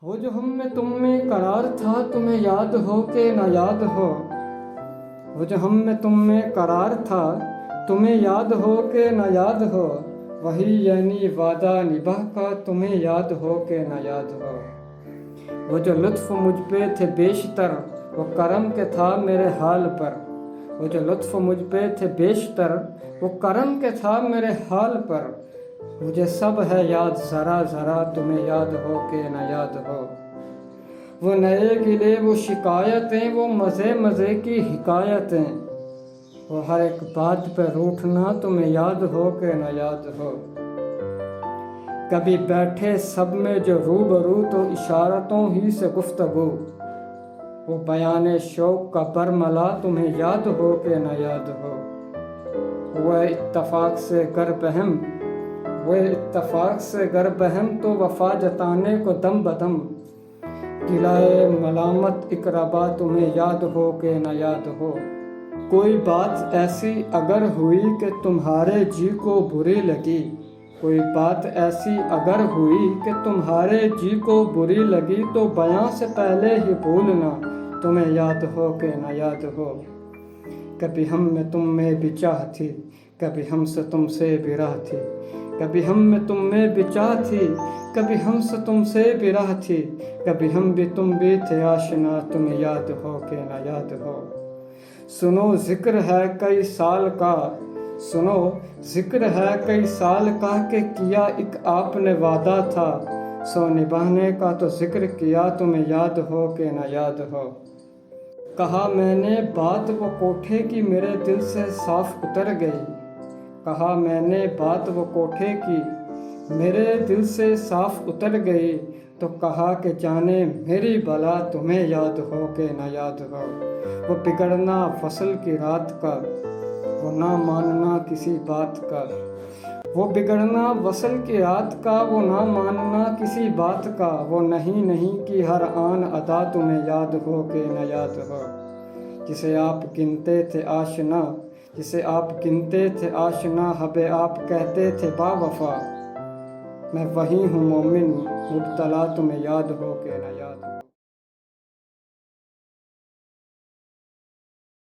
ہو جو ہم میں تم میں قرار تھا، تمہیں یاد ہو کہ نہ یاد ہو۔ ہو جو ہم میں تم میں قرار تھا، تمہیں یاد ہو کہ نہ یاد ہو۔ وہی یعنی وعدہ نبھا کا، تمہیں یاد ہو کہ نہ یاد ہو۔ وہ جو لطف مجھ پہ تھے بیشتر، وہ کرم کے تھا میرے حال پر۔ وہ جو لطف مجھ پہ تھے بیشتر، وہ کرم کے تھا میرے حال پر۔ مجھے سب ہے یاد ذرا ذرا، تمہیں یاد ہو کہ نہ یاد ہو۔ وہ نئے گلے وہ شکایتیں، وہ مزے مزے کی حکایتیں، وہ ہر ایک بات پہ روٹھنا، تمہیں یاد ہو کہ نہ یاد ہو۔ کبھی بیٹھے سب میں جو روبرو، تو اشارتوں ہی سے گفتگو، وہ بیان شوق کا برملا، تمہیں یاد ہو کہ نہ یاد ہو۔ وہ اتفاق سے گر بہم، وہ اتفاق سے گر بہم، تو وفا جتانے کو دم بدم، گلائے ملامت اقربا، تمہیں یاد ہو کہ نہ یاد ہو۔ کوئی بات ایسی اگر ہوئی کہ تمہارے جی کو بری لگی، کوئی بات ایسی اگر ہوئی کہ تمہارے جی کو بری لگی، تو بیاں سے پہلے ہی بھولنا، تمہیں یاد ہو کہ نہ یاد ہو۔ کبھی ہم میں تم میں بھی چاہ تھی، کبھی ہم سے تم سے بھی راہ تھی، کبھی ہم میں تم میں بھی چاہ تھی، کبھی ہم سے تم سے بھی راہ تھی، کبھی ہم بھی تم بھی تھے آشنا، تمہیں یاد ہو کہ نہ یاد ہو۔ سنو ذکر ہے کئی سال کا، سنو ذکر ہے کئی سال کا، کہ کیا ایک آپ نے وعدہ تھا، سو نبھانے کا تو ذکر کیا، تمہیں یاد ہو کہ نہ یاد ہو۔ کہا میں نے بات وہ کوٹھے کی، میرے دل سے صاف اتر گئی، کہا میں نے بات وہ کوٹھے کی، میرے دل سے صاف اتر گئی، تو کہا کہ جانے میری بلا، تمہیں یاد ہو کہ نہ یاد ہو۔ وہ بگڑنا فصل کی رات کا، وہ نہ ماننا کسی بات کا، وہ بگڑنا وصل کی رات کا، وہ نہ ماننا کسی بات کا، وہ نہیں نہیں کی ہر آن ادا، تمہیں یاد ہو کہ نہ یاد ہو۔ جسے آپ گنتے تھے آشنا، جسے آپ گنتے تھے آشنا، حب آپ کہتے تھے با وفا، میں وہی ہوں مومن مبتلا، تمہیں یاد ہو کہ نہ یاد ہو۔